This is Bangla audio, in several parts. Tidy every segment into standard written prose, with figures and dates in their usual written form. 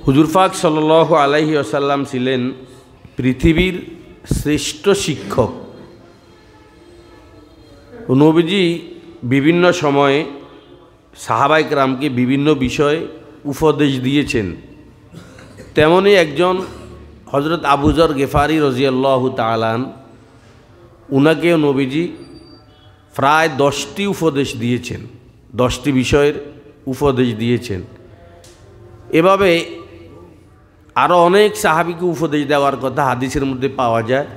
হুজুর পাক সাল্লাল্লাহু আলাইহি ওয়াসাল্লাম ছিলেন পৃথিবীর শ্রেষ্ঠ শিক্ষক। নবীজি বিভিন্ন সময়ে সাহাবায়ে কেরামকে বিভিন্ন বিষয়ে উপদেশ দিয়েছেন। তেমনি একজন হযরত আবু যর গেফারি রাদিয়াল্লাহু তাআলা আনহু, উনাকেও নবীজি প্রায় 10টি উপদেশ দিয়েছেন, 10টি বিষয়ের উপদেশ দিয়েছেন। এভাবে আরও অনেক সাহাবীকে উপদেশ দেওয়ার কথা হাদিসের মধ্যে পাওয়া যায়।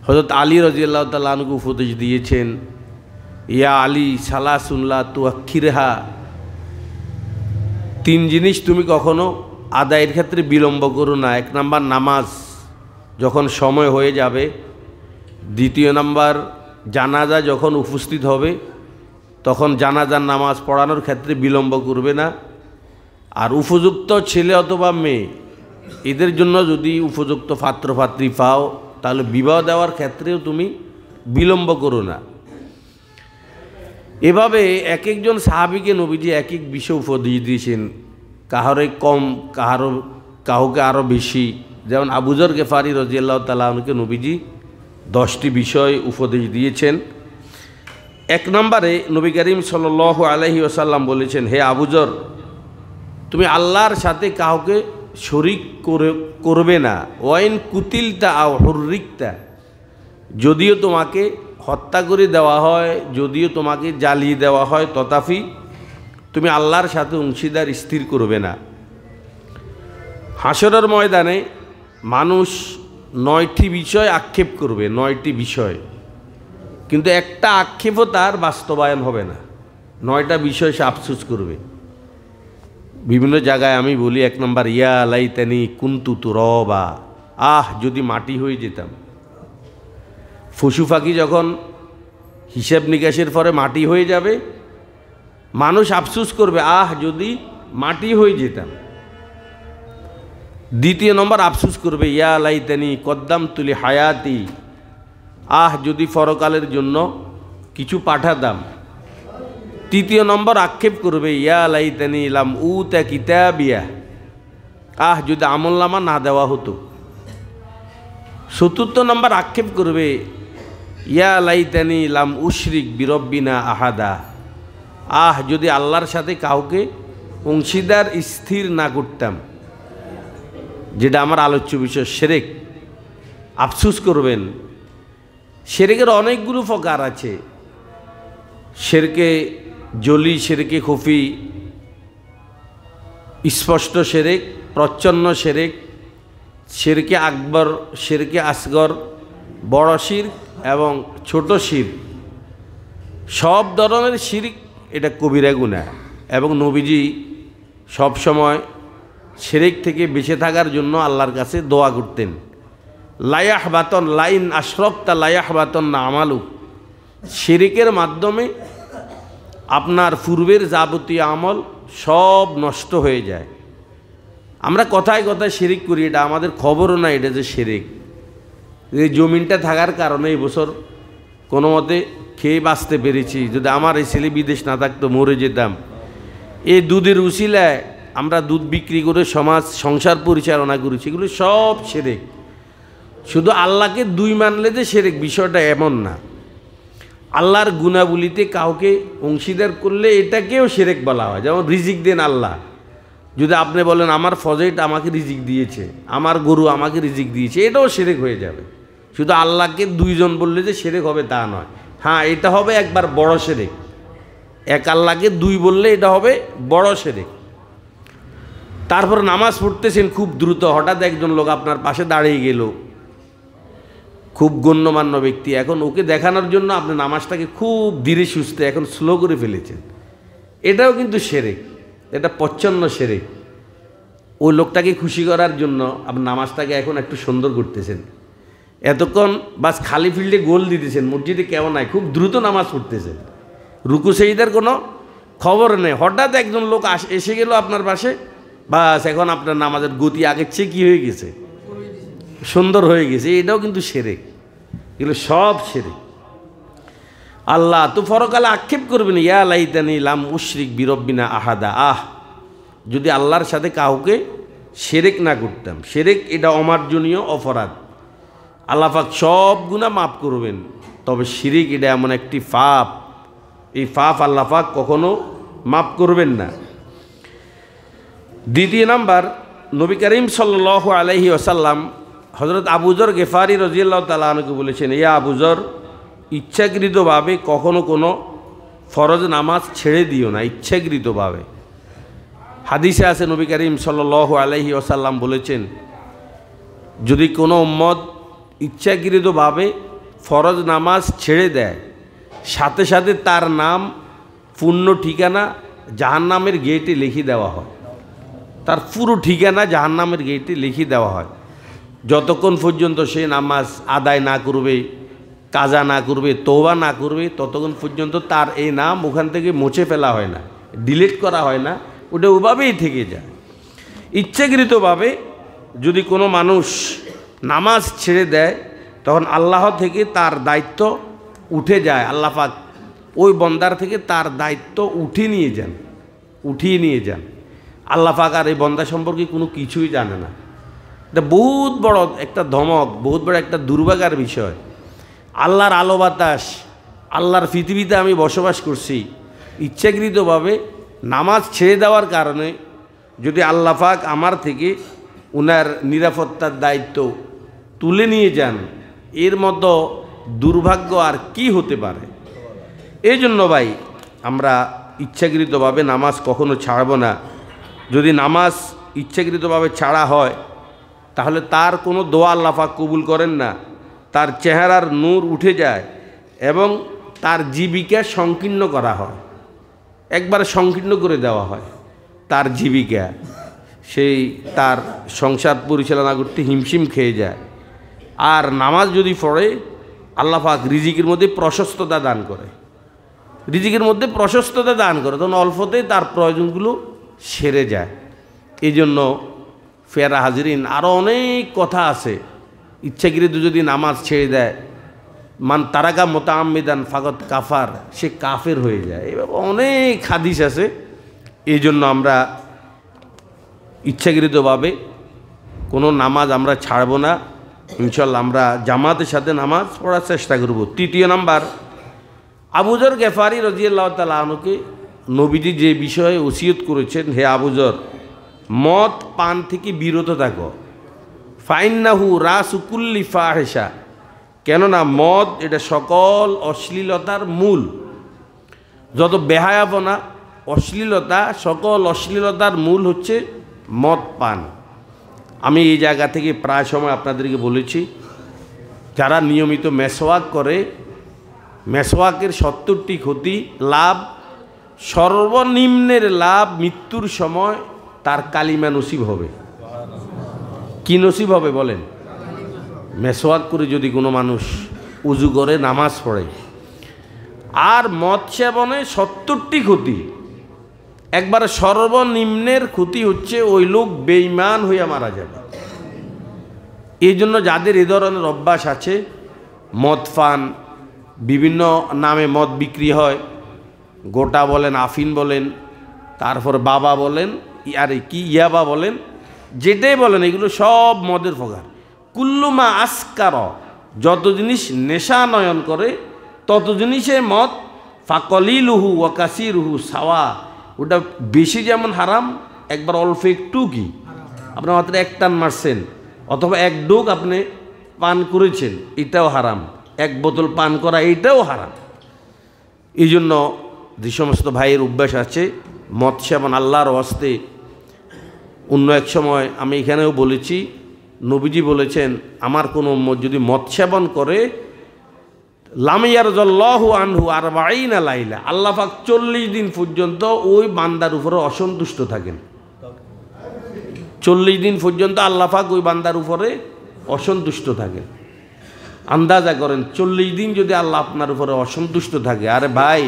হযরত আলী রাদিয়াল্লাহু তাআলা আনহুকে উপদেশ দিয়েছেন, ইয়া আলী সালাসুন লা তুআখিরহা, 3 জিনিস তুমি কখনো আদায়ের ক্ষেত্রে বিলম্ব করো না। 1 নাম্বার নামাজ যখন সময় হয়ে যাবে, 2 নাম্বার জানাজা যখন উপস্থিত হবে তখন জানাজার নামাজ পড়ানোর ক্ষেত্রে বিলম্ব করবে না। আর উপযুক্ত ছেলে অথবা মেয়ে, এদের জন্য যদি উপযুক্ত পাত্রপাত্রী পাও তাহলে বিবাহ দেওয়ার ক্ষেত্রেও তুমি বিলম্ব করো না। এভাবে এক একজন সাহাবীকে নবীজি এক এক বিষয় উপদেশ দিয়েছেন, কাহারে কম, কাউকে আরও বেশি। যেমন আবু যর গেফারি রাদিয়াল্লাহু তাআলা আনহুকে নবীজি 10টি বিষয় উপদেশ দিয়েছেন। 1 নম্বরে নবী করিম সাল্লাল্লাহু আলাইহি ওয়াসাল্লাম বলেছেন, হে আবু যর, তুমি আল্লাহর সাথে কাউকে শরীক করবে না। ওয়াইন কুতিলতা আও হুররিকতা, যদিও তোমাকে হত্যা করে দেওয়া হয়, যদিও তোমাকে জ্বালিয়ে দেওয়া হয়, তথাপি তুমি আল্লাহর সাথে অংশীদার স্থির করবে না। হাসরের ময়দানে মানুষ 9টি বিষয় আক্ষেপ করবে, 9টি বিষয়, কিন্তু একটা আক্ষেপও তার বাস্তবায়ন হবে না। 9টা বিষয় সে আফসোস করবে। বিভিন্ন জায়গায় আমি বলি, 1 নম্বর, ইয়া লাইতানি কুনতু তুরাবা, যদি মাটি হয়ে যেতাম। পশু পাখি যখন হিসাব নিকাশের পরে মাটি হয়ে যাবে, মানুষ আফসোস করবে, যদি মাটি হয়ে যেতাম। 2 নম্বর আফসোস করবে, ইয়া লাইতানি কদ্দামতু লি হায়াতি, যদি পরকালের জন্য কিছু পাঠাতাম। 3 নম্বর আক্ষেপ করবে, ইয়া লাইতানি লাম উতা কিতাবিয়া, যদি আমলনামা না দেওয়া হতো। 4 নম্বর আক্ষেপ করবে, ইয়া লাইতানি লাম উশরিক বিরব্বিনা আহাদা, যদি আল্লাহর সাথে কাউকে অংশীদার স্থির না করতাম, যেটা আমার আলোচ্য বিষয় শিরক। আফসোস করবেন। শিরকের অনেকগুলো প্রকার আছে। শিরকে জলি, শিরকে খুফি, স্পষ্ট শিরক, প্রচ্ছন্ন শিরক, শিরকে আকবর, শিরকে আসগর, বড় শিরক এবং ছোট শিরক। সব ধরনের শিরক এটা কবিরা গুনাহ, এবং নবীজি সব সময় শিরক থেকে বেঁচে থাকার জন্য আল্লাহর কাছে দোয়া করতেন। লায়াহবাতন লাইন আশরাকতা লায়াহবাতন না আমালু, শিরকের মাধ্যমে আপনার পূর্বের যাবতীয় আমল সব নষ্ট হয়ে যায়। আমরা কথায় কথায় শিরক করি, এটা আমাদের খবরও না এটা যে শিরক। এই জমিনটা থাকার কারণে এই বছর কোনো মতে খেয়ে বাঁচতে পেরেছি, যদি আমার এই ছেলে বিদেশ না থাকতো মরে যেতাম। এই দুধের উসিলায় আমরা দুধ বিক্রি করে সংসার পরিচালনা করেছি, এগুলো সব শিরক। শুধু আল্লাহকে 2 মানলে যে শিরক, বিষয়টা এমন না। আল্লাহর গুণাবলিতে কাউকে অংশীদার করলে এটাকেও শিরক বলা হয়। যেমন রিজিক দেন আল্লাহ, যদি আপনি বলেন আমার ফজেট আমাকে রিজিক দিয়েছে, আমার গরু আমাকে রিজিক দিয়েছে, এটাও শিরক হয়ে যাবে। শুধু আল্লাহকে 2 জন বললে যে শিরক হবে তা নয়। হ্যাঁ, এটা হবে একবার বড় শিরক। এক আল্লাহকে 2 বললে এটা হবে বড় শিরক। তারপর নামাজ পড়তেছেন খুব দ্রুত, হঠাৎ একজন লোক আপনার পাশে দাঁড়িয়ে গেল, খুব গণ্যমান্য ব্যক্তি। এখন ওকে দেখানোর জন্য আপনি নামাজটাকে খুব ধীরে সুস্থে এখন স্লো করে ফেলেছেন, এটাও কিন্তু শিরক, এটা প্রচ্ছন্ন শিরক। ওই লোকটাকে খুশি করার জন্য আপনি নামাজটাকে এখন একটু সুন্দর করতেছেন। এতক্ষণ বাস খালি ফিল্ডে গোল দিতেছেন, মসজিদে কেউ নাই, খুব দ্রুত নামাজ পড়তেছেন, রুকু সেজদার কোনো খবর নেই। হঠাৎ একজন লোক এসে গেল আপনার পাশে, বাস এখন আপনার নামাজের গতি আগের চেয়ে কী হয়ে গেছে, সুন্দর হয়ে গেছে। এটাও কিন্তু শিরক, এগুলো সব শিরক। আল্লাহ তো পরকালে আক্ষেপ করবেন, ইয়া লাইতানি লাম উশরিক বিরব্বিনা আহাদা, যদি আল্লাহর সাথে কাউকে শিরক না করতাম। শিরক এটা অমার্জনীয় অপরাধ, আল্লাহ পাক সব গুনাহ মাফ করবেন, তবে শিরক এটা এমন একটি পাপ, এই পাপ আল্লাহ পাক কখনো মাফ করবেন না। দ্বিতীয় নাম্বার, নবী করিম সাল্লাল্লাহু আলাইহি ওয়াসাল্লাম হযরত আবু যর গেফারি রাদিয়াল্লাহু তাআলা আনহু বলেছেন, ইয়া আবু যর, ইচ্ছাকৃতভাবে কখনো কোনো ফরজ নামাজ ছেড়ে দিও না, ইচ্ছাকৃতভাবে। হাদিসে আছে নবী করিম সাল্লাল্লাহু আলাইহি ওয়াসাল্লাম বলেছেন, যদি কোনো উম্মত ইচ্ছাকৃতভাবে ফরজ নামাজ ছেড়ে দেয়, সাথে সাথে তার নাম পূর্ণ ঠিকানা জাহান্নামের গেটে লিখে দেওয়া হয়, তার পুরো ঠিকানা জাহান্নামের গেটে লিখে দেওয়া হয়। যতক্ষণ পর্যন্ত সে নামাজ আদায় না করবে, কাজা না করবে, তওবা না করবে, ততক্ষণ পর্যন্ত তার এই নাম ওখান থেকে মুছে ফেলা হয় না, ডিলিট করা হয় না, ওটা ওভাবেই থেকে যায়। ইচ্ছাকৃতভাবে যদি কোনো মানুষ নামাজ ছেড়ে দেয়, তখন আল্লাহ থেকে তার দায়িত্ব উঠে যায়, আল্লাহ পাক ওই বন্দার থেকে তার দায়িত্ব উঠিয়ে নিয়ে যান। আল্লাহ পাক আর এই বন্দা সম্পর্কে কোনো কিছুই জানে না। এটা বহুত বড় একটা ধমক, বহুত বড় একটা দুর্ভাগ্যের বিষয়। আল্লাহর আলো বাতাস, আল্লাহর পৃথিবীতে আমি বসবাস করছি, ইচ্ছাকৃতভাবে নামাজ ছেড়ে দেওয়ার কারণে যদি আল্লাহ পাক আমার থেকে উনার নিরাপত্তার দায়িত্ব তুলে নিয়ে যান, এর মতো দুর্ভাগ্য আর কি হতে পারে। এই জন্য ভাই, আমরা ইচ্ছাকৃতভাবে নামাজ কখনো ছাড়ব না। যদি নামাজ ইচ্ছাকৃতভাবে ছাড়া হয়, তাহলে তার কোনো দোয়া আল্লাহ পাক কবুল করেন না, তার চেহারার নূর উঠে যায় এবং তার জীবিকা সংকীর্ণ করা হয়, একবারে সংকীর্ণ করে দেওয়া হয় তার জীবিকা। সেই তার সংসার পরিচালনা করতে হিমশিম খেয়ে যায়। আর নামাজ যদি পড়ে, আল্লাহ পাক রিজিকের মধ্যে প্রশস্ততা দান করে, তখন অল্পতেই তার প্রয়োজনগুলো সেরে যায়। এই জন্য ফেরা হাজরিন, আরও অনেক কথা আছে। ইচ্ছাকৃত যদি নামাজ ছেড়ে দেয়, মান তারাকা মোতাআম্মিদান ফাকাত কাফার, সে কাফের হয়ে যায়। এভাবে অনেক হাদিস আছে। এই জন্য আমরা ইচ্ছাকৃতভাবে কোনো নামাজ আমরা ছাড়ব না। ইনশাল্লাহ আমরা জামাতের সাথে নামাজ পড়ার চেষ্টা করব। তৃতীয় নাম্বার, আবু যর গেফারি রাদিয়াল্লাহু তাআলা আনহুকে নবীজি যে বিষয়ে ওসিয়ত করেছেন, হে আবু যর, মদ পান থেকে বিরত থাকো, ফাইন্নাহু রাসু কুল্লি ফাহিশা, কেননা মদ এটা সকল অশ্লীলতার মূল। যত বেহায়াপনা, অশ্লীলতা, সকল অশ্লীলতার মূল হচ্ছে মদ পান। আমি এই জায়গা থেকে প্রায় সময় আপনাদেরকে বলেছি, যারা নিয়মিত মেসওয়াক করে, মেসওয়াকের 70টি ক্ষতি লাভ, সর্বনিম্নের লাভ মৃত্যুর সময় তার কালিমা নসিব হবে। কি নসিব হবে বলেন? মেসওয়াক করে যদি কোনো মানুষ উজু করে নামাজ পড়ে। আর মদ সেবনে 70টি ক্ষতি, একবারে সর্বনিম্নের ক্ষতি হচ্ছে ওই লোক বেঈমান হইয়া মারা যাবে। এই জন্য যাদের এ ধরনের অভ্যাস আছে, মদ পান, বিভিন্ন নামে মদ বিক্রি হয়, গোটা বলেন, আফিন বলেন, তারপর বাবা বলেন, আরে কি ইয়াবা বলেন, যেটাই বলেন, এগুলো সব মদের প্রকার। কুল্লুমা আসকার, যত জিনিস নেশা নয়ন করে তত জিনিসে মদ, ফাকলিলুহু ওয়া কাসিরুহু সাওয়া, ওটা বেশি যেমন হারাম, একবার অল্প একটু কি আপনি মাত্র এক টান মারছেন অথবা এক ডোক আপনি পান করেছেন, এটাও হারাম। এক বোতল পান করা এইটাও হারাম। এই জন্য যে সমস্ত ভাইয়ের অভ্যাস আছে মদ সেবন, আল্লাহর ওয়াস্তে, অন্য এক সময় আমি এখানেও বলেছি, নবীজি বলেছেন, আমার কোনো উম্মত যদি মদ সেবন করে, লাম ইয়ারজাল্লাহু আনহু 40 লাইলা, আল্লাহ পাক 40 দিন পর্যন্ত ওই বান্দার উপরে অসন্তুষ্ট থাকেন। 40 দিন পর্যন্ত আল্লাহ পাক ওই বান্দার উপরে অসন্তুষ্ট থাকেন। আন্দাজা করেন, 40 দিন যদি আল্লাহ আপনার উপরে অসন্তুষ্ট থাকে। আরে ভাই,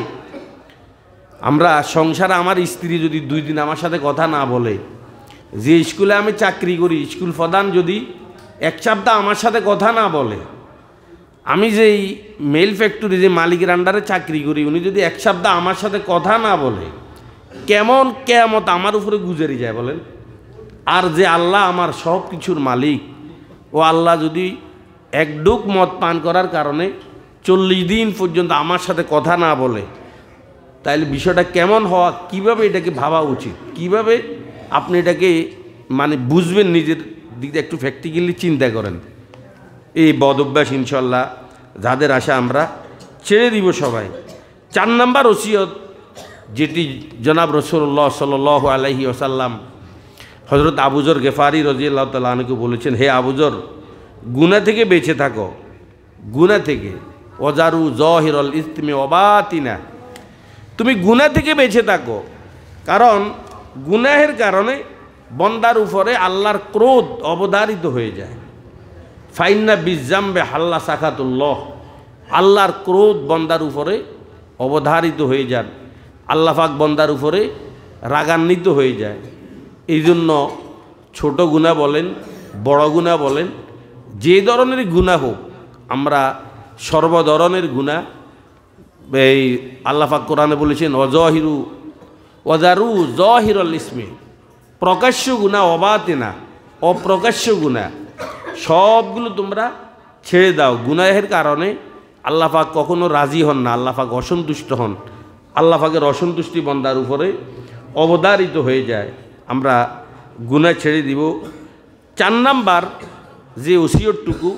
আমরা সংসারে, আমার স্ত্রী যদি 2 দিন আমার সাথে কথা না বলে, যে স্কুলে আমি চাকরি করি স্কুল প্রধান যদি 1 সপ্তাহ আমার সাথে কথা না বলে, আমি যেই মেল ফ্যাক্টরি, যে মালিকের আন্ডারে চাকরি করি, উনি যদি 1 সপ্তাহ আমার সাথে কথা না বলে, কেমন কেয়ামত আমার উপরে গুজারি যায় বলেন? আর যে আল্লাহ আমার সব কিছুর মালিক, ও আল্লাহ যদি এক ডুক মদ পান করার কারণে 40 দিন পর্যন্ত আমার সাথে কথা না বলে, তাহলে বিষয়টা কেমন হওয়া, কিভাবে এটাকে ভাবা উচিত, কিভাবে আপনি এটাকে মানে বুঝবেন, নিজের দিক দিয়ে একটু প্র্যাকটিক্যালি চিন্তা করেন। এই বদ অভ্যাস ইনশাল্লাহ যাদের আশা আমরা ছেড়ে দিব সবাই। 4 নম্বর ওসিয়ত যেটি জনাব রাসূলুল্লাহ সাল্লাল্লাহু আলাইহি ওয়াসাল্লাম হযরত আবু যর গেফারি রাদিয়াল্লাহু তাআলা আনহুকে বলেছেন, হে আবু যর, গুনাহ থেকে বেঁচে থাকো, গুনাহ থেকে, ওয়াজারু যাহিরাল ইসমি ওয়া বাতিনা, তুমি গুনাহ থেকে বেঁচে থাকো, কারণ গুনাহের কারণে বন্দার উপরে আল্লাহর ক্রোধ অবধারিত হয়ে যায়। ফাইন্না বিজাম্বে হাল্লা সাখাতুল্লাহ, আল্লাহর ক্রোধ বন্দার উপরে অবধারিত হয়ে যান, আল্লাহ পাক বন্দার উপরে রাগান্বিত হয়ে যায়। এই জন্য ছোট গুনাহ বলেন, বড় গুনাহ বলেন, যে ধরনের গুনাহ হোক, আমরা সর্বধরনের গুনাহ, এই আল্লাহ পাক কোরআনে বলেছেন ওয়াজারু যাহিরাল ইসমি, প্রকাশ্য গুনাহ অবাতিনা, অপ্রকাশ্য গুনাহ সবগুলো তোমরা ছেড়ে দাও। গুনাহের কারণে আল্লাহ পাক কখনো রাজি হন না, আল্লাহ পাক অসন্তুষ্ট হন, আল্লাহ পাকের অসন্তুষ্টি বন্দার উপরে অবধারিত হয়ে যায়। আমরা গুনাহ ছেড়ে দিব। 4 নাম্বার যে ওসিয়তটুকু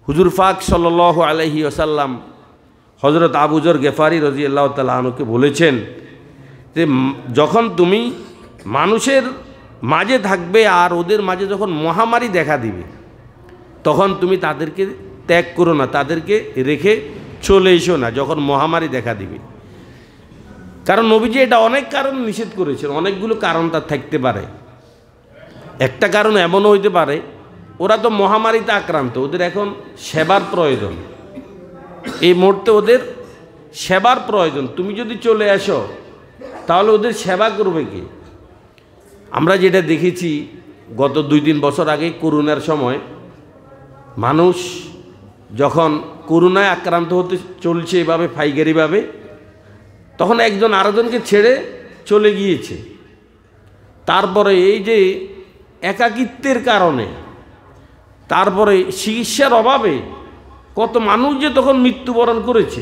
হুজুর পাক সাল্লাল্লাহু আলাইহি ওয়াসাল্লাম হযরত আবু যর গেফারি রাদিয়াল্লাহু তাআলা আনহুকে বলেছেন যে যখন তুমি মানুষের মাঝে থাকবে আর ওদের মাঝে যখন মহামারী দেখা দিবে, তখন তুমি তাদেরকে ত্যাগ করো না, তাদেরকে রেখে চলে এসো না যখন মহামারী দেখা দিবে। কারণ নবীজি এটা অনেক কারণ নিষেধ করেছেন, অনেকগুলো কারণ তার থাকতে পারে। একটা কারণ এমনও হইতে পারে, ওরা তো মহামারীতে আক্রান্ত, ওদের এখন সেবার প্রয়োজন, এই মুহূর্তে ওদের সেবার প্রয়োজন। তুমি যদি চলে আসো তাহলে ওদের সেবা করবে কে? আমরা যেটা দেখেছি গত 2-3 বছর আগে করোনার সময়, মানুষ যখন করোনায় আক্রান্ত হতে চলছে এভাবে ফাইগারিভাবে, তখন একজন আরেকজনকে ছেড়ে চলে গিয়েছে। তারপরে এই যে একাকিত্বের কারণে, তারপরে চিকিৎসার অভাবে কত মানুষ যে তখন মৃত্যুবরণ করেছে।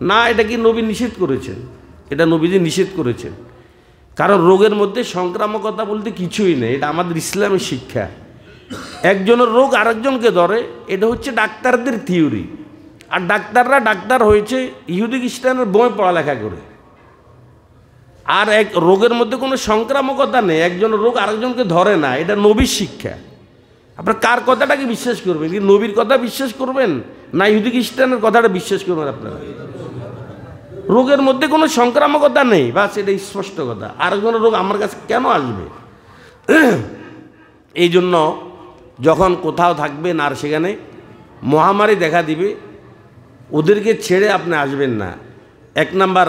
না, এটা কি নবী নিষেধ করেছেন? এটা নবীজি নিষেধ করেছেন, কারণ রোগের মধ্যে সংক্রামকতা বলতে কিছুই নেই, এটা আমাদের ইসলামের শিক্ষা। একজনের রোগ আরেকজনকে ধরে, এটা হচ্ছে ডাক্তারদের থিওরি। আর ডাক্তাররা ডাক্তার হয়েছে ইহুদি খ্রিস্টানের বই পড়ালেখা করে। আর এক রোগের মধ্যে কোনো সংক্রামকতা নেই, একজনের রোগ আরেকজনকে ধরে না, এটা নবীর শিক্ষা। আপনার কার কথাটাকে বিশ্বাস করবেন? কি নবীর কথা বিশ্বাস করবেন না ইহুদি খ্রিস্টানের কথাটা বিশ্বাস করবেন? আপনারা রোগের মধ্যে কোনো সংক্রামকতা নেই, বাস এটা স্পষ্ট কথা। আরেকজনের রোগ আমার কাছে কেন আসবে? এই জন্য যখন কোথাও থাকবেন আর সেখানে মহামারী দেখা দিবে, ওদেরকে ছেড়ে আপনি আসবেন না। 1 নাম্বার,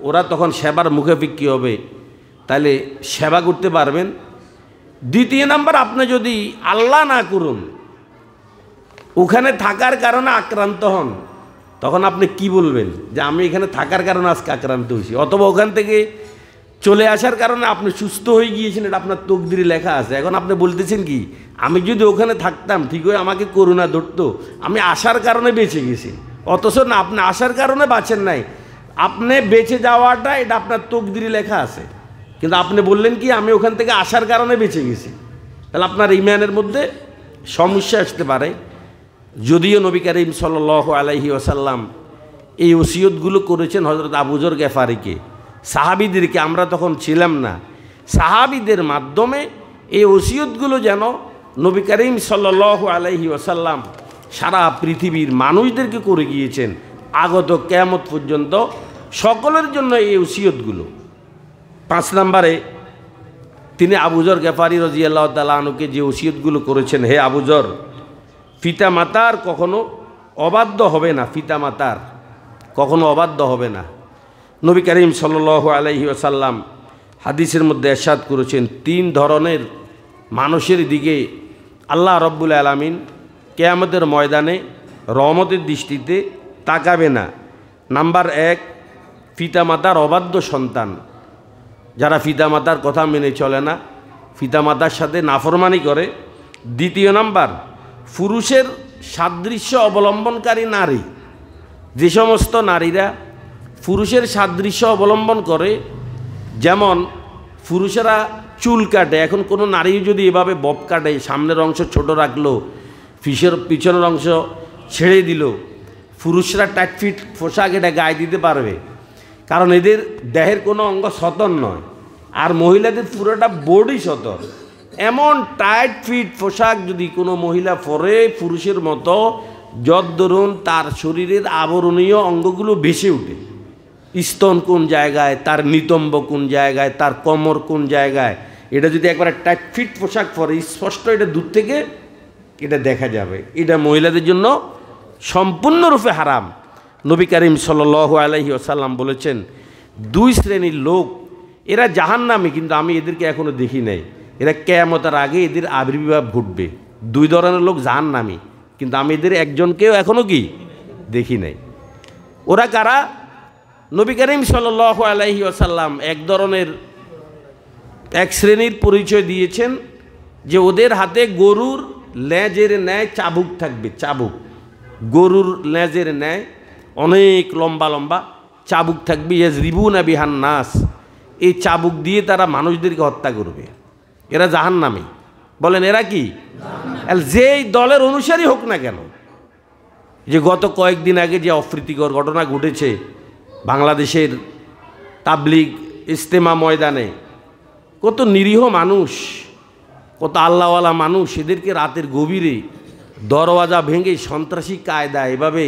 ওরা তখন সেবার মুখাপেক্ষী হবে, তাহলে সেবা করতে পারবেন। 2 নাম্বার, আপনি যদি আল্লাহ না করুন ওখানে থাকার কারণে আক্রান্ত হন, তখন আপনি কি বলবেন? যে আমি এখানে থাকার কারণে আজকে আক্রান্ত হয়েছি, অথবা ওখান থেকে চলে আসার কারণে আপনি সুস্থ হয়ে গিয়েছেন, এটা আপনার তকদিরে লেখা আছে। এখন আপনি বলতেছেন কি, আমি যদি ওখানে থাকতাম ঠিক হয়ে আমাকে করোনা ধরতো, আমি আসার কারণে বেঁচে গেছি। অথচ না, আপনি আসার কারণে বাঁচেন নাই, আপনি বেঁচে যাওয়াটা এটা আপনার তকদিরে লেখা আছে, কিন্তু আপনি বললেন কি আমি ওখান থেকে আসার কারণে বেঁচে গেছি। তাহলে আপনার ঈমানের মধ্যে সমস্যা আসতে পারে। যদিও নবী করিম সাল্লাল্লাহু আলাইহি ওয়াসাল্লাম এই ওসিয়তগুলো করেছেন হযরত আবু যর গেফারিকে, সাহাবীদেরকে, আমরা তখন ছিলাম না, সাহাবীদের মাধ্যমে এই ওসিয়তগুলো যেন নবী করিম সাল্লাল্লাহু আলাইহি ওয়াসাল্লাম সারা পৃথিবীর মানুষদেরকে করে গিয়েছেন, আগত কিয়ামত পর্যন্ত সকলের জন্য এই ওসিয়তগুলো। 5 নম্বরে তিনি আবু যর গেফারি রাদিয়াল্লাহু তাআলা আনহুকে যে ওসিয়তগুলো করেছেন, হে আবু যর, পিতা মাতার কখনো অবাধ্য হবে না, পিতা মাতার কখনো অবাধ্য হবে না। নবী করিম সাল্লাল্লাহু আলাইহি ওয়াসাল্লাম হাদিসের মধ্যে ইরশাদ করেছেন, 3 ধরনের মানুষের দিকে আল্লাহ রব্বুল আলামিন কিয়ামতের ময়দানে রহমতের দৃষ্টিতে তাকাবে না। নাম্বার 1, পিতামাতার অবাধ্য সন্তান, যারা পিতামাতার কথা মেনে চলে না, পিতামাতার সাথে নাফরমানি করে। দ্বিতীয় নাম্বার, পুরুষের সাদৃশ্য অবলম্বনকারী নারী। যে সমস্ত নারীরা পুরুষের সাদৃশ্য অবলম্বন করে, যেমন পুরুষেরা চুল কাটে, এখন কোনো নারী যদি এভাবে বব কাটে, সামনের অংশ ছোট রাখলো, পিছনের অংশ ছেড়ে দিল, পুরুষরা টাইট ফিট পোশাক এটা গায়ে দিতে পারবে, কারণ এদের দেহের কোনো অঙ্গ সতর নয়, আর মহিলাদের পুরোটা বডি সতর। এমন টাইট ফিট পোশাক যদি কোনো মহিলা পরে পুরুষের মতো, যদ্দরুন তার শরীরের আবরণীয় অঙ্গগুলো ভেসে ওঠে। স্তন কোন জায়গায়, তার নিতম্ব কোন জায়গায়, তার কোমর কোন জায়গায়, এটা যদি একবার টাইট ফিট পোশাক পরে স্পষ্ট এটা দূর থেকে এটা দেখা যাবে। এটা মহিলাদের জন্য সম্পূর্ণরূপে হারাম। নবী করিম সাল্লাল্লাহু আলাইহি ওয়াসাল্লাম বলেছেন, দুই শ্রেণীর লোক, এরা জাহান্নামী, কিন্তু আমি এদেরকে এখনও দেখি নাই, এরা কিয়ামতের আগে এদের আবির্ভাব ঘটবে। দুই ধরনের লোক জাহান্নামী, কিন্তু আমি এদের একজনকেও এখনও কি দেখি নাই। ওরা কারা? নবী করিম সাল্লাল্লাহু আলাইহি ওয়াসাল্লাম এক শ্রেণীর পরিচয় দিয়েছেন, যে ওদের হাতে গরুর লেজের ন্যায় চাবুক থাকবে। চাবুক, গরুর লেজের ন্যায় অনেক লম্বা লম্বা চাবুক থাকবে। ইয়াজরিবুনা বিহান নাস, এই চাবুক দিয়ে তারা মানুষদেরকে হত্যা করবে। এরা জাহান্নামী। বলেন এরা কি? যেই দলের অনুসারী হোক না কেন। যে গত কয়েকদিন আগে যে অপ্রীতিকর ঘটনা ঘটেছে বাংলাদেশের তাবলিগ ইজতেমা ময়দানে, কত নিরীহ মানুষ, কত আল্লাহওয়ালা মানুষ, এদেরকে রাতের গভীরে দরওয়াজা ভেঙে সন্ত্রাসী কায়দা এভাবে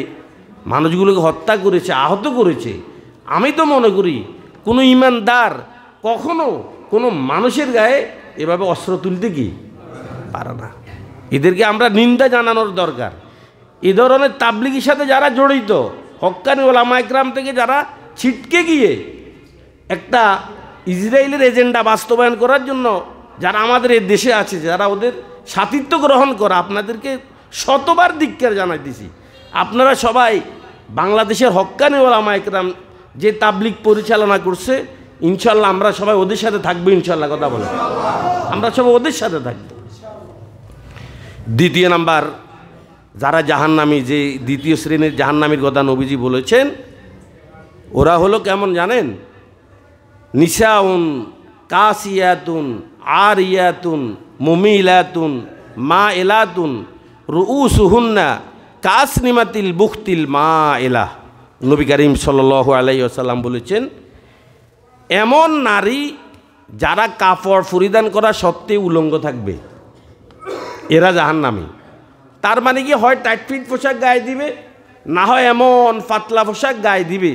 মানুষগুলোকে হত্যা করেছে, আহত করেছে। আমি তো মনে করি কোনো ইমানদার কখনো কোনো মানুষের গায়ে এভাবে অস্ত্র তুলতে কি পারে না। এদেরকে আমরা নিন্দা জানানোর দরকার। এ ধরনের তাবলিগের সাথে যারা জড়িত, হক্কানি ওলামা ইকরাম থেকে যারা ছিটকে গিয়ে একটা ইসরায়েলের এজেন্ডা বাস্তবায়ন করার জন্য যারা আমাদের এই দেশে আছে, যারা ওদের সাথিত্ব গ্রহণ করা, আপনাদেরকে শতবার ধিক্কার জানাইতেছি। আপনারা সবাই বাংলাদেশের হক্কানি ওলামা ইকরাম যে তাবলিগ পরিচালনা করছে, ইনশাল্লাহ আমরা সবাই ওদের সাথে থাকবো। ইনশাল্লাহ কথা বলে আমরা সবাই ওদের সাথে থাকব। দ্বিতীয় নাম্বার, যারা জাহান্নামী, যে দ্বিতীয় শ্রেণীর জাহান্নামীর কথা নবীজি বলেছেন, ওরা হলো কেমন জানেন? নিসাউন কাসিয়াতুন আরিয়াতুন মুমিলাতুন মা এলাতুন রুউসুহুন্না কাসনিমাতিল বুখতিল মা এলা। নবী করিম সাল্লাল্লাহু আলাইহি ওয়াসাল্লাম বলেছেন, এমন নারী যারা কাপড় পরিধান করা সত্ত্বেও উলঙ্গ থাকবে, এরা জাহান্নামী। তার মানে কি, হয় টাইট ফিট পোশাক গায়ে দিবে, না হয় এমন পাতলা পোশাক গায়ে দিবে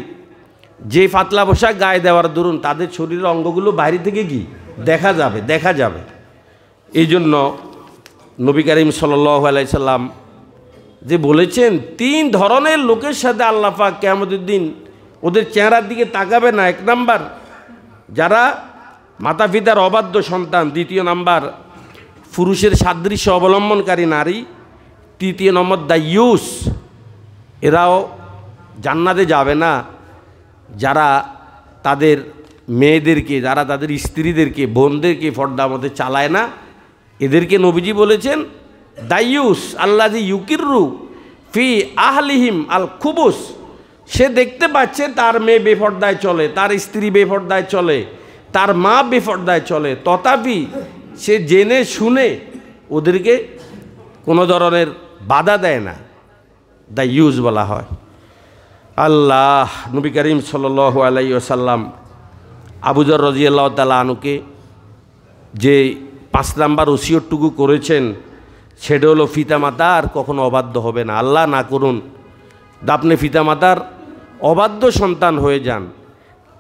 যে পাতলা পোশাক গায়ে দেওয়ার দরুন তাদের শরীরের অঙ্গগুলো বাইরে থেকে কি দেখা যাবে। এই জন্য নবী করিম সাল্লাল্লাহু আলাইহি সাল্লাম যে বলেছেন, তিন ধরনের লোকের সাথে আল্লাহ পাক কিয়ামতের দিন ওদের চেহারার দিকে তাকাবে না। এক নাম্বার, যারা মাতা পিতার অবাধ্য সন্তান। দ্বিতীয় নাম্বার, পুরুষের সাদৃশ্য অবলম্বনকারী নারী। তৃতীয় নম্বর দায়ুস, এরাও জান্নাতে যাবে না যারা তাদের মেয়েদেরকে, যারা তাদের স্ত্রীদেরকে, বোনদেরকে পর্দা মতে চালায় না। এদেরকে নবীজি বলেছেন দায়ুস আল্লাযী ইউকিরু ফি আহলিহিম আল খুবুস। সে দেখতে পাচ্ছে তার মেয়ে বেপর্দায় চলে, তার স্ত্রী বেপর্দায় চলে, তার মা বেপর্দায় চলে, তথাপি সে জেনে শুনে ওদেরকে কোনো ধরনের বাধা দেয় না, দায়ুস বলা হয়। আল্লাহ নবী করিম সাল্লাল্লাহু আলাইহি ওয়াসাল্লাম আবু যর রাদিয়াল্লাহু তাআলা আনহুকে যে 5 নাম্বার ওসিয়তটুকু করেছেন, সেটা হলো পিতামাতার কখনো অবাধ্য হবে না। আল্লাহ না করুন আপনি পিতামাতার অবাধ্য সন্তান হয়ে যান,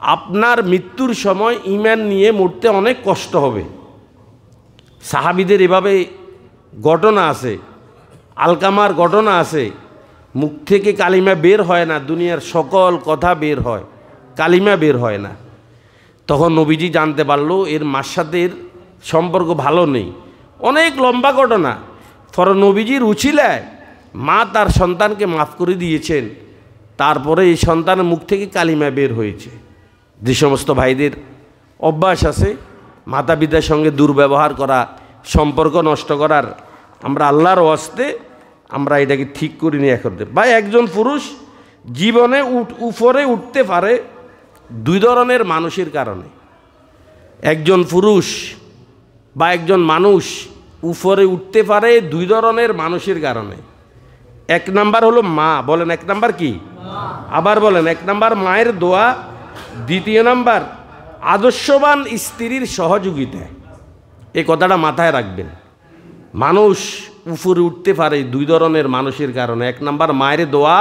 আপনার মৃত্যুর সময় ঈমান নিয়ে মরতে অনেক কষ্ট হবে। সাহাবীদের এভাবে ঘটনা আছে, আলকামার ঘটনা আছে, মুখ থেকে কালিমা বের হয় না, দুনিয়ার সকল কথা বের হয়, কালিমা বের হয় না। তখন নবীজি জানতে পারলো এর মার সাথে এর সম্পর্ক ভালো নেই। অনেক লম্বা ঘটনা। ফর নবীজির উছিলায় মা তার সন্তানকে মাফ করে দিয়েছেন, তারপরে এই সন্তানের মুখ থেকে কালিমা বের হয়েছে। যে সমস্ত ভাইদের অভ্যাস আছে মাতা পিতার সঙ্গে দুর্ব্যবহার করা, সম্পর্ক নষ্ট করার, আমরা আল্লাহর ওয়াস্তে আমরা এটাকে ঠিক করিনি এখন। বা একজন পুরুষ জীবনে উপরে উঠতে পারে দুই ধরনের মানুষের কারণে। একজন পুরুষ বা একজন মানুষ উপরে উঠতে পারে দুই ধরনের মানুষের কারণে। এক নাম্বার হলো মা, বলেন এক নাম্বার কি? আবার বলেন, এক নাম্বার মায়ের দোয়া, দ্বিতীয় নাম্বার আদর্শবান স্ত্রীর সহযোগিতা। এই কথাটা মাথায় রাখবেন। মানুষ উপরে উঠতে পারে দুই ধরনের মানুষের কারণে। এক নাম্বার মায়ের দোয়া,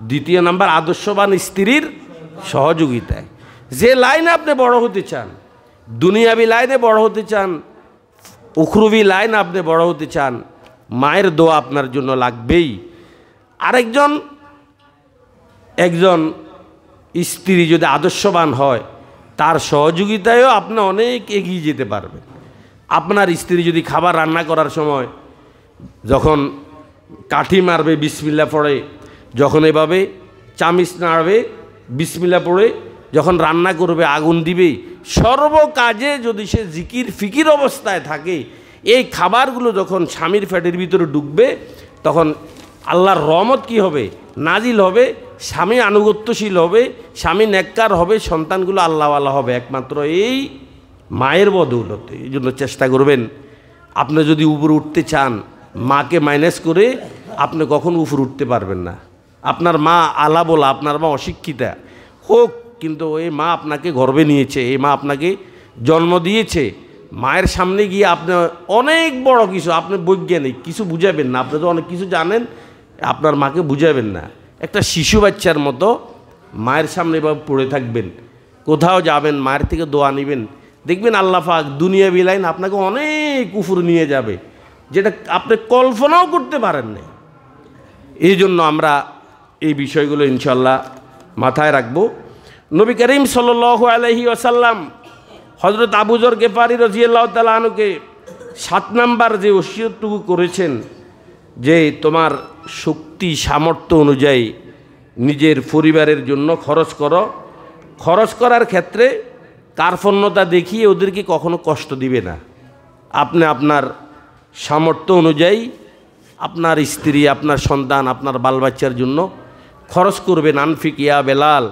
দ্বিতীয় নাম্বার আদর্শবান স্ত্রীর সহযোগিতায়। যে লাইনে আপনি বড় হতে চান, দুনিয়াবি লাইনে বড় হতে চান, উখরুবি লাইন আপনি বড় হতে চান, মায়ের দোয়া আপনার জন্য লাগবেই। একজন স্ত্রী যদি আদর্শবান হয়, তার সহযোগিতায়ও আপনি অনেক এগিয়ে যেতে পারবেন। আপনার স্ত্রী যদি খাবার রান্না করার সময় যখন কাঠি মারবে বিসমিল্লাহ পড়ে, যখন এভাবে চামিচ নাড়বে বিসমিল্লাহ পড়ে, যখন রান্না করবে, আগুন দিবে, সর্বকাজে যদি সে জিকির ফিকির অবস্থায় থাকে, এই খাবারগুলো যখন স্বামীর পেটের ভিতরে ঢুকবে, তখন আল্লাহর রহমত কি হবে? নাজিল হবে। স্বামী আনুগত্যশীল হবে, স্বামী নেককার হবে, সন্তানগুলো আল্লাহওয়ালা হবে, একমাত্র এই মায়ের বদৌলতে। এই জন্য চেষ্টা করবেন, আপনি যদি উপরে উঠতে চান, মাকে মাইনাস করে আপনি কখনো উপরে উঠতে পারবেন না। আপনার মা আলা বলা, আপনার মা অশিক্ষিতা হোক, কিন্তু এই মা আপনাকে গর্বে নিয়েছে, এই মা আপনাকে জন্ম দিয়েছে। মায়ের সামনে গিয়ে আপনি অনেক বড় কিছু, আপনি বৈজ্ঞানিক কিছু বুঝাবেন না, আপনি তো অনেক কিছু জানেন, আপনার মাকে বুঝাবেন না। একটা শিশু বাচ্চার মতো মায়ের সামনে এভাবে পড়ে থাকবেন। কোথাও যাবেন, মায়ের থেকে দোয়া নেবেন, দেখবেন আল্লাহ পাক দুনিয়া বিলাইন আপনাকে অনেক উপরে নিয়ে যাবে, যেটা আপনি কল্পনাও করতে পারেন না। এই জন্য আমরা এই বিষয়গুলো ইনশাল্লাহ মাথায় রাখবো। নবী করিম সাল্লাল্লাহু আলাইহি ওয়াসাল্লাম হযরত আবু যর গেফারি রাদিয়াল্লাহু তাআলা আনহুকে 7 নাম্বার যে ওসিয়তটুকু করেছেন, যে তোমার শক্তি সামর্থ্য অনুযায়ী নিজের পরিবারের জন্য খরচ করো। খরচ করার ক্ষেত্রে কার্পণ্যতা দেখিয়ে ওদেরকে কখনো কষ্ট দিবে না। আপনি আপনার সামর্থ্য অনুযায়ী আপনার স্ত্রী, আপনার সন্তান, আপনার বাল বাচ্চার জন্য খরচ করবেন। আনফিক ইয়া বেলাল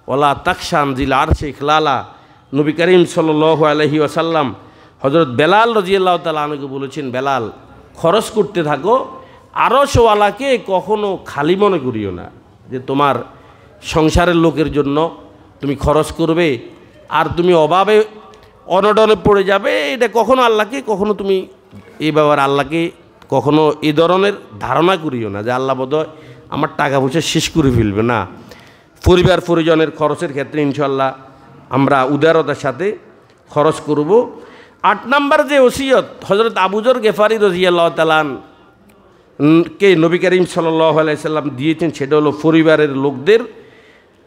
ওলা তাকশান জিল আরশে ইখলালা। নবী করিম সাল্লাল্লাহু আলাইহি ওয়াসাল্লাম হযরত বেলাল রাদিয়াল্লাহু তাআলা আনহুকে বলেছেন, বেলাল খরচ করতে থাকো, আরশওয়ালাকে কখনো খালি মনে করিও না, যে তোমার সংসারের লোকের জন্য তুমি খরচ করবে আর তুমি অভাবে অনটনে পড়ে যাবে। এটা কখনো আল্লাহকে, কখনো তুমি এই ব্যাপারে আল্লাহকে কখনো এই ধরনের ধারণা করিও না যে আল্লাহ বোধহয় আমার টাকা পয়সা শেষ করে ফেলবে। না, পরিবার পরিজনের খরচের ক্ষেত্রে ইনশাল্লাহ আমরা উদারতার সাথে খরচ করব। 8 নাম্বার যে ওসিয়ত হযরত আবু যর গেফারি রাদিয়াল্লাহু তাআলা কে নবী করিম সাল্লাল্লাহু আলাইহি সাল্লাম দিয়েছেন, সেটা হলো পরিবারের লোকদের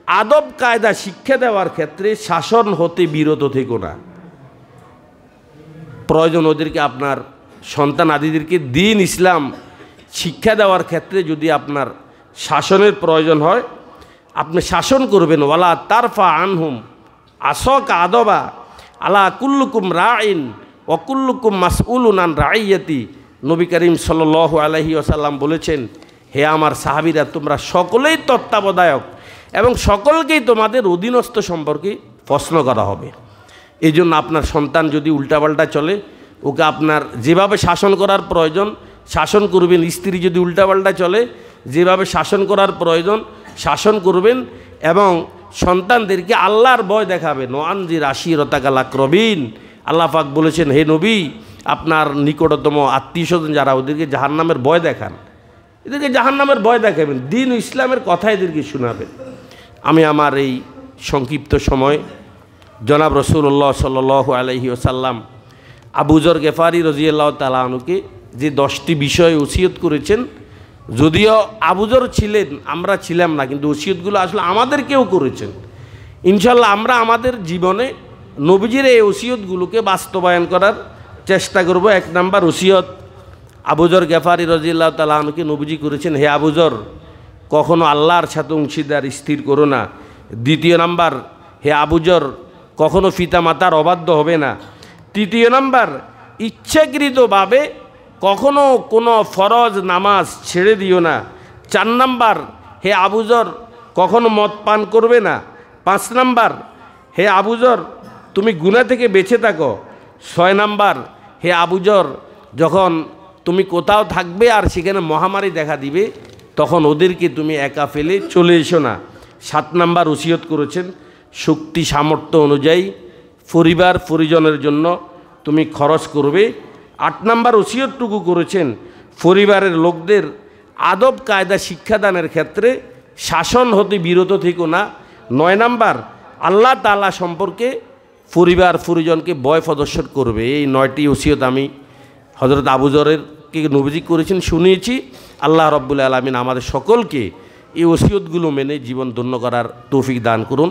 আদব কায়দা শিক্ষা দেওয়ার ক্ষেত্রে শাসন হতে বিরত থেকো না। প্রয়োজন ওদেরকে, আপনার সন্তান আদিদেরকে দিন ইসলাম শিক্ষা দেওয়ার ক্ষেত্রে যদি আপনার শাসনের প্রয়োজন হয়, আপনি শাসন করবেন। ওয়ালা তারফা আনহুম আসক আদবা আলা কুল্লুকুম রাইন ও কুল্লুকুম মাসউলুন আন রাইয়াতি। নবী করিম সাল্লাল্লাহু আলাইহি ওয়াসাল্লাম বলেছেন, হে আমার সাহাবীরা, তোমরা সকলেই তত্ত্বাবধায়ক এবং সকলকেই তোমাদের অধীনস্থ সম্পর্কে প্রশ্ন করা হবে। এই জন্য আপনার সন্তান যদি উল্টাপাল্টা চলে, ওকে আপনার যেভাবে শাসন করার প্রয়োজন শাসন করবেন। স্ত্রী যদি উল্টাপাল্টা চলে, যেভাবে শাসন করার প্রয়োজন শাসন করবেন এবং সন্তানদেরকে আল্লাহর ভয় দেখাবেন। ওয়ানজির আশিরাতাকাল আকরাবিন। আল্লাহ পাক বলেছেন, হে নবী, আপনার নিকটতম আত্মীয় স্বজন যারা, ওদেরকে জাহান্নামের ভয় দেখান, এদেরকে জাহান্নামের ভয় দেখাবেন, দিন ইসলামের কথা এদেরকে শোনাবেন। আমি আমার এই সংক্ষিপ্ত সময় জনাব রাসূলুল্লাহ সাল্লাল্লাহু আলাইহি ওয়াসাল্লাম আবু যর গেফারি রাদিয়াল্লাহু তাআলা আনহুকে যে 10টি বিষয় ওসিয়ত করেছেন, যদিও আবু যর ছিলেন, আমরা ছিলাম না, কিন্তু ওসিয়তগুলো আসলে আমাদেরকেও করেছেন। ইনশাল্লাহ আমরা আমাদের জীবনে নবীজির এই ওসিয়তগুলোকে বাস্তবায়ন করার চেষ্টা করব। 1 নাম্বার ওসিয়ত আবু যর গেফারি রাদিয়াল্লাহু তাআলা আনহুকে নবীজি করেছেন, হে আবু যর, কখনো আল্লাহর সাথে অংশীদার স্থির করো না। 2 নাম্বার, হে আবু যর, কখনো পিতা মাতার অবাধ্য হবে না। তৃতীয় নাম্বার, ইচ্ছাকৃতভাবে কখনো কোনো ফরজ নামাজ ছেড়ে দিও না। 4 নাম্বার, হে আবুজর কখনো মদ পান করবে না। 5 নাম্বার, হে আবুজর তুমি গুনাহ থেকে বেঁচে থাকো। 6 নাম্বার, হে আবুজর যখন তুমি কোথাও থাকবে আর সেখানে মহামারী দেখা দিবে তখন ওদেরকে তুমি একা ফেলে চলে এসো না। 7 নাম্বার ওসিয়ত করেছেন শক্তি সামর্থ্য অনুযায়ী পরিবার পরিজনের জন্য তুমি খরচ করবে। 8 নাম্বার ওসিয়তটুকু করেছেন পরিবারের লোকদের আদব কায়দা শিক্ষাদানের ক্ষেত্রে শাসন হতে বিরত থেকো না। 9 নাম্বার, আল্লাহ তাআলা সম্পর্কে পরিবার পরিজনকে ভয় প্রদর্শন করবে। এই 9টি ওসিয়ত আমি হযরত আবু যরেরকে নবীজি করেছেন শুনিয়েছি। আল্লাহ রাব্বুল আলামিন আমাদের সকলকে এই ওসিয়তগুলো মেনে জীবন ধন্য করার তৌফিক দান করুন।